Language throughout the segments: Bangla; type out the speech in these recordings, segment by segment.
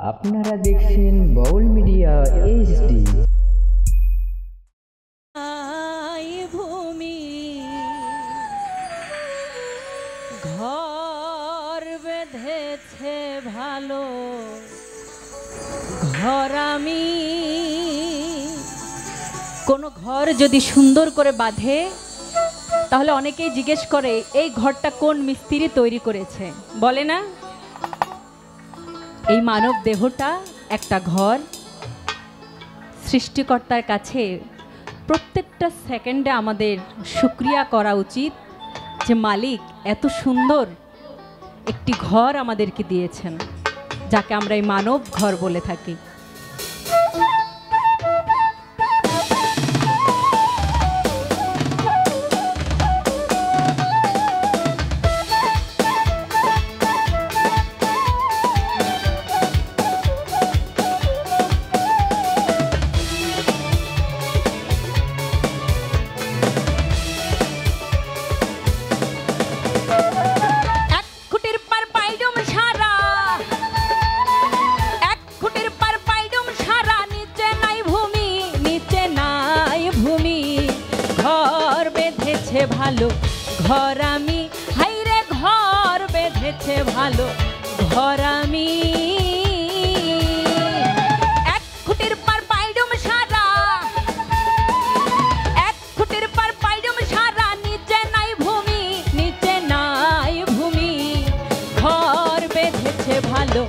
আপনারা দেখছেন বাউল মিডিয়া এইচডি। ভূমি ঘর বেঁধেছে ভালো, ঘর আমি কোনো ঘর যদি সুন্দর করে বাঁধে তাহলে অনেকেই জিজ্ঞেস করে এই ঘরটা কোন মিস্ত্রি তৈরি করেছে, বলে না? এই মানব দেহটা একটা ঘর। সৃষ্টিকর্তার কাছে প্রত্যেকটা সেকেন্ডে আমাদের শুকরিয়া করা উচিত যে মালিক এত সুন্দর একটি ঘর আমাদেরকে দিয়েছেন, যাকে আমরা এই মানব ঘর বলে থাকি। ভালো ঘর আমি, হাইরে ঘর বেঁধেছে ভালো ঘর আমি। এক খুঁটির পার পাইডুম সারা, এক খুঁটির পার পাইডুম সারা, নিচে নাই ভূমি, নিচে নাই ভূমি। ঘর বেঁধেছে ভালো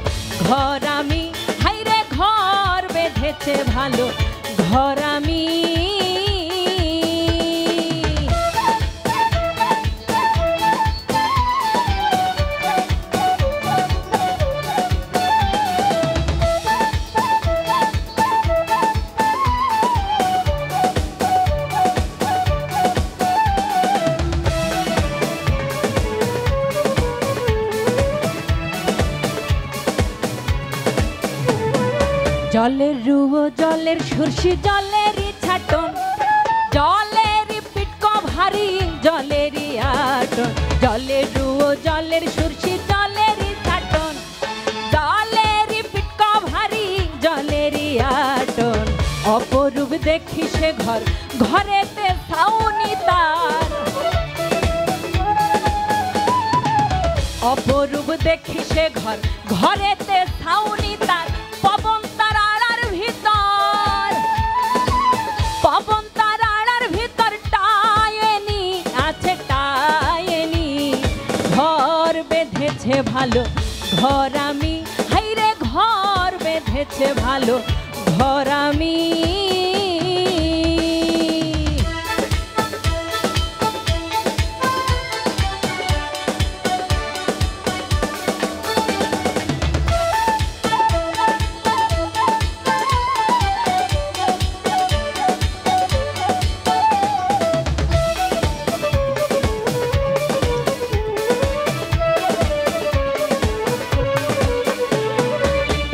ঘর আমি, হাইরে ঘর বেঁধেছে ভালো ঘর আমি। জলের রুয়ো জলের সরষি জলেরই ছাটন, জলেরই পিটক ভারী জলেরই আটন। জলের রুয়ো জলের সরষি জলেরই ছাটন, জলেরই পিটক ভারী জলেরই আটন। অপরূপ দেখি সে ঘর, ঘরেতে ছাউনি তার। অপরূপ দেখি সে ঘর, ঘরেতে ছাউনি তার। পবন তার আড়ার ভিতর, পবন তার আড়ার ভিতর টায়েনি আছে টায়েনি। ঘর বেঁধেছে ভালো ঘর আমি, হাইরে ঘর বেঁধেছে ভালো ঘর আমি।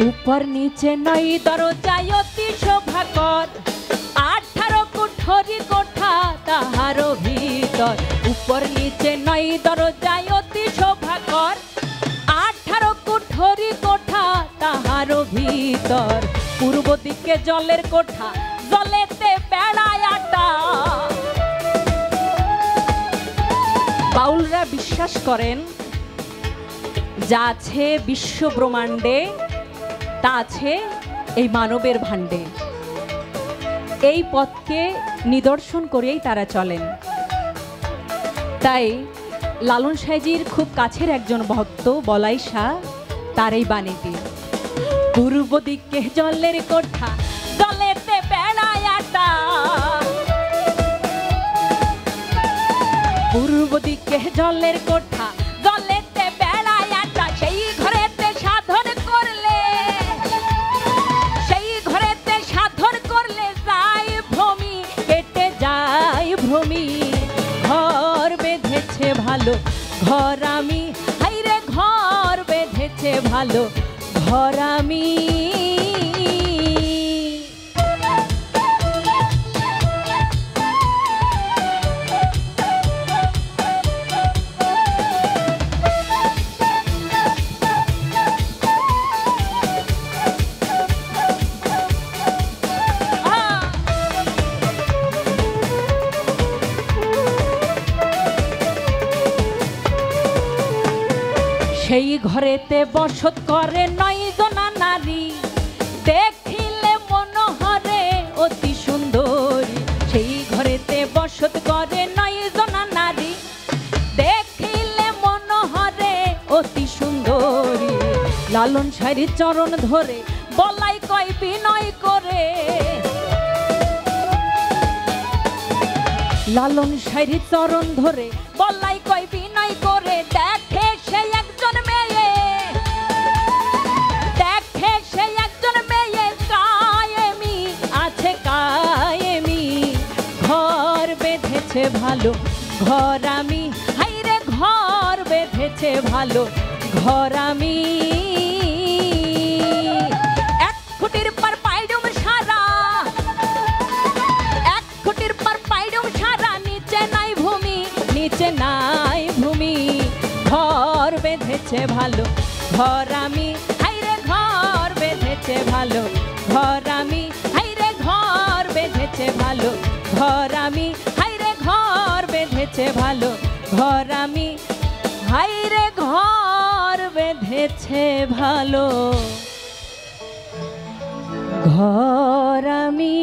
উপর নিচে নয় দরজায় অতি শোভাকর, 18 কুঠরি কোঠা তাহার ভিতর। উপর নিচে নয় দরজায় অতি শোভাকর, 18 কুঠরি কোঠা তাহার ভিতর। পূর্ব দিকে জলের কোঠা, জলেতে বেড়ায় আটা। বাউলরা বিশ্বাস করেন যা আছে বিশ্ব ব্রহ্মাণ্ডে তা আছে এই মানবের ভাণ্ডে। এই পথকে নিদর্শন করেই তারা চলেন। তাই লালন সাঁইজির খুব কাছের একজন ভক্ত বলাই শাহ তার এই বাণীটি। পূর্ব দিকে জলের কোঠা, জলেতে বেড়ায় আটা। পূর্ব দিকে জলের কোঠা, জলেতে বেড়ায় আটা। সেই ঘরেতে সাধন করলে, সেই ঘরেতে সাধন করলে যায় ভূমি, কেটে যায় ভূমি। ঘর বেঁধেছে ভালো ঘর আমি, হাইরে ঘর বেঁধেছে ভালো ঘর আমি। ঘরেতে বসত করে 9 জনা নারী, দেখিলে মনোহরে অতি সুন্দরী। সেই ঘরেতে বসত করে 9 জনা নারী, দেখিলে মনোহরে অতি সুন্দরী। লালন সাহির চরণ ধরে বলাই কয় বিনয় করে, লালন সাহির চরণ ধরে বলাই কয় বিনয় করে। দেখে সে একজন মেয়ে, দেখে সে একজন মেয়ে কায়েমি আছে কায়েমি, ঘর বেঁধেছে ভালো ঘর আমি, হাইরে ঘর বেঁধেছে ভালো ঘর আমি। এক খুঁটির পর পাইডুম সারা, এক খুঁটির পর পাইডুম সারা, নিচে নাই ভূমি নিচে নাই ভূমি, ঘর বেঁধেছে ভালো ঘর আমি, হাইরে ঘর বেঁধেছে ভালো ঘর আমি, হাইরে ঘর বেঁধেছে ভালো ঘর আমি, হাইরে ঘর বেঁধেছে ভালো ঘর আমি, হাইরে ঘর বেঁধেছে ভালো ঘর আমি।